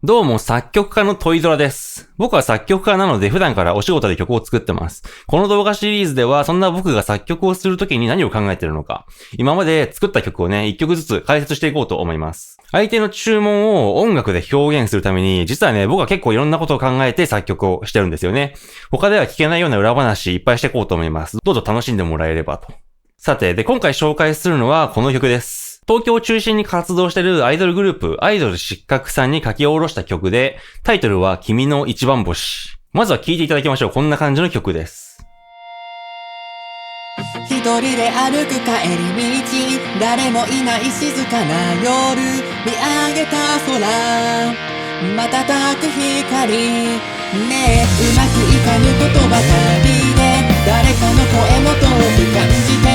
どうも作曲家のトイドラです。僕は作曲家なので普段からお仕事で曲を作ってます。この動画シリーズではそんな僕が作曲をするときに何を考えているのか、今まで作った曲をね、一曲ずつ解説していこうと思います。相手の注文を音楽で表現するために、実はね、僕は結構いろんなことを考えて作曲をしてるんですよね。他では聞けないような裏話いっぱいしていこうと思います。どうぞ楽しんでもらえればと。さて、今回紹介するのはこの曲です。東京を中心に活動しているアイドルグループ、アイドル失格さんに書き下ろした曲で、タイトルは君の一番星。まずは聴いていただきましょう。こんな感じの曲です。一人で歩く帰り道、誰もいない静かな夜、見上げた空、瞬く光、ねえうまくいかぬことばかりで、誰かの声も遠く感じて、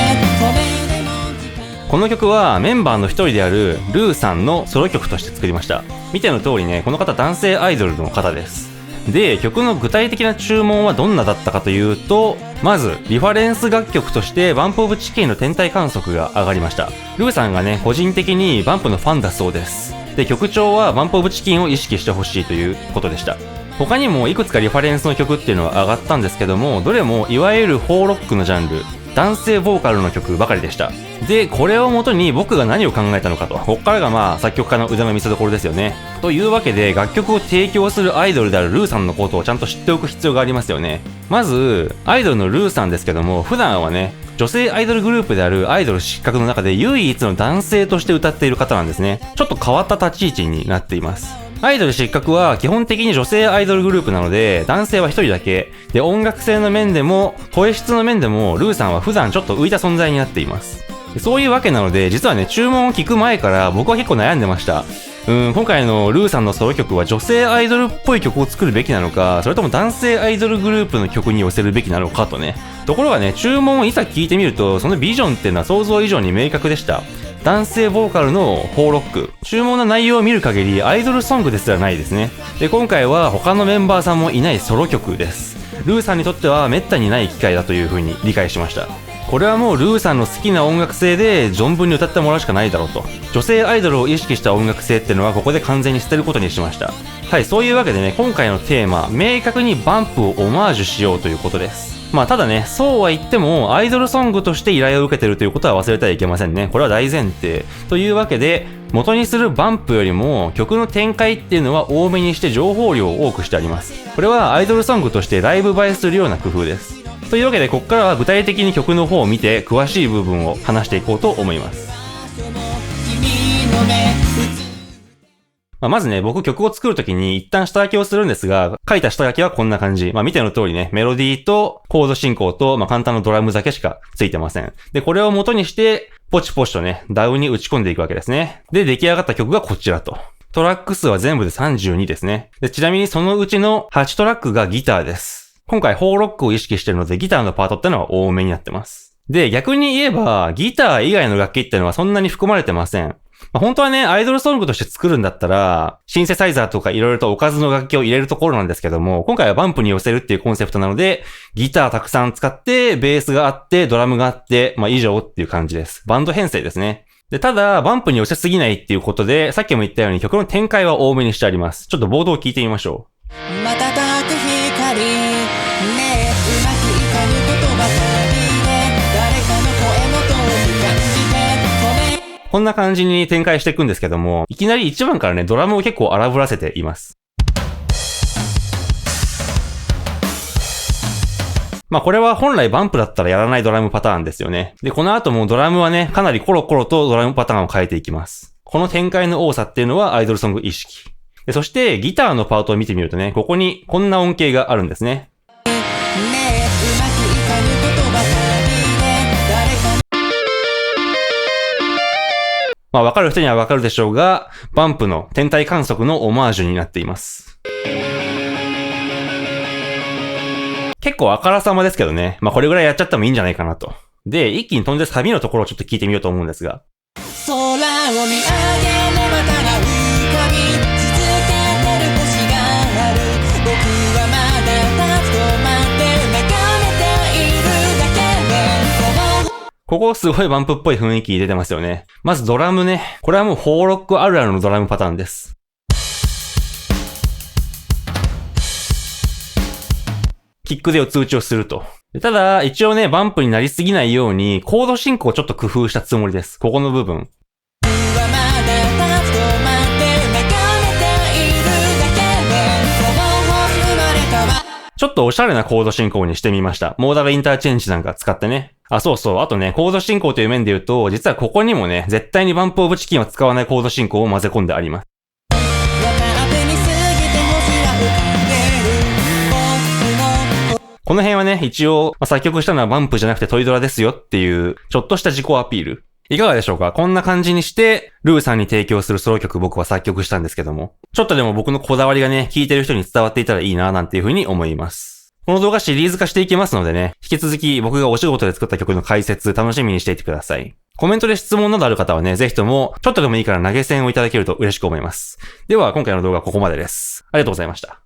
この曲はメンバーの一人であるルーさんのソロ曲として作りました。見ての通りね、この方男性アイドルの方です。で、曲の具体的な注文はどんなだったかというと、まず、リファレンス楽曲としてバンプオブチキンの天体観測が上がりました。ルーさんがね、個人的にバンプのファンだそうです。で、曲調はバンプオブチキンを意識してほしいということでした。他にもいくつかリファレンスの曲っていうのは上がったんですけども、どれもいわゆるフォーロックのジャンル、男性ボーカルの曲ばかりでした。で、これをもとに僕が何を考えたのかと。こっからが作曲家の腕の見せ所ですよね。というわけで、楽曲を提供するアイドルであるルーさんのことをちゃんと知っておく必要がありますよね。まず、アイドルのルーさんですけども、普段はね、女性アイドルグループであるアイドル失格の中で唯一の男性として歌っている方なんですね。ちょっと変わった立ち位置になっています。アイドル失格は基本的に女性アイドルグループなので、男性は一人だけ。で、音楽性の面でも、声質の面でも、ルーさんは普段ちょっと浮いた存在になっています。そういうわけなので、実はね、注文を聞く前から僕は結構悩んでました。今回のルーさんのソロ曲は女性アイドルっぽい曲を作るべきなのか、それとも男性アイドルグループの曲に寄せるべきなのかとね。ところがね、注文をいざ聞いてみると、そのビジョンっていうのは想像以上に明確でした。男性ボーカルのフォーロック。注文の内容を見る限りアイドルソングですらないですね。で、今回は他のメンバーさんもいないソロ曲です。ルーさんにとっては滅多にない機会だという風に理解しました。これはもうルーさんの好きな音楽性で存分に歌ってもらうしかないだろうと。女性アイドルを意識した音楽性っていうのはここで完全に捨てることにしました。はい、そういうわけでね、今回のテーマ、明確にバンプをオマージュしようということです。ただね、そうは言っても、アイドルソングとして依頼を受けてるということは忘れてはいけませんね。これは大前提。というわけで、元にするバンプよりも曲の展開っていうのは多めにして情報量を多くしてあります。これはアイドルソングとしてライブ映えするような工夫です。というわけで、ここからは具体的に曲の方を見て、詳しい部分を話していこうと思います。まずね、僕曲を作るときに一旦下書きをするんですが、書いた下書きはこんな感じ。見ての通りね、メロディーとコード進行と、簡単なドラムだけしかついてません。で、これを元にして、ポチポチとね、ダウに打ち込んでいくわけですね。で、出来上がった曲がこちらと。トラック数は全部で32ですね。で、ちなみにそのうちの8トラックがギターです。今回フォーロックを意識してるので、ギターのパートってのは多めになってます。で、逆に言えば、ギター以外の楽器ってのはそんなに含まれてません。本当はね、アイドルソングとして作るんだったら、シンセサイザーとか色々とおかずの楽器を入れるところなんですけども、今回はバンプに寄せるっていうコンセプトなので、ギターたくさん使って、ベースがあって、ドラムがあって、以上っていう感じです。バンド編成ですね。で、ただ、バンプに寄せすぎないっていうことで、さっきも言ったように曲の展開は多めにしてあります。ちょっとボードを聞いてみましょう。瞬く光、ねえうまくいかぬことばかりで、誰かの声も遠く感じて、こんな感じに展開していくんですけども、いきなり1番からね、ドラムを結構荒ぶらせています。これは本来バンプだったらやらないドラムパターンですよね。で、この後もドラムはね、かなりコロコロとドラムパターンを変えていきます。この展開の多さっていうのはアイドルソング意識。で、そしてギターのパートを見てみるとね、ここにこんな音形があるんですね。わかる人にはわかるでしょうが、バンプの天体観測のオマージュになっています。結構あからさまですけどね。これぐらいやっちゃってもいいんじゃないかなと。で、一気に飛んでサビのところをちょっと聞いてみようと思うんですが。空を見上げればただ浮かび続けてる星がある。僕はまだ立ち止まって眺めているだけで、ここすごいバンプっぽい雰囲気出てますよね。まずドラムね。これはもうフォーロックあるあるのドラムパターンです。キックでを通知をすると。ただ、一応ね、バンプになりすぎないように、コード進行をちょっと工夫したつもりです。ここの部分。ちょっとおしゃれなコード進行にしてみました。モーダルインターチェンジなんか使ってね。あ、そうそう。あとね、コード進行という面で言うと、実はここにもね、絶対にバンプオブチキンは使わないコード進行を混ぜ込んであります。この辺はね、一応、作曲したのはバンプじゃなくてトイドラですよっていう、ちょっとした自己アピール。いかがでしょうか？こんな感じにして、ルーさんに提供するソロ曲僕は作曲したんですけども。ちょっとでも僕のこだわりがね、聴いてる人に伝わっていたらいいななんていう風に思います。この動画シリーズ化していきますのでね、引き続き僕がお仕事で作った曲の解説楽しみにしていてください。コメントで質問などある方はね、ぜひとも、ちょっとでもいいから投げ銭をいただけると嬉しく思います。では、今回の動画はここまでです。ありがとうございました。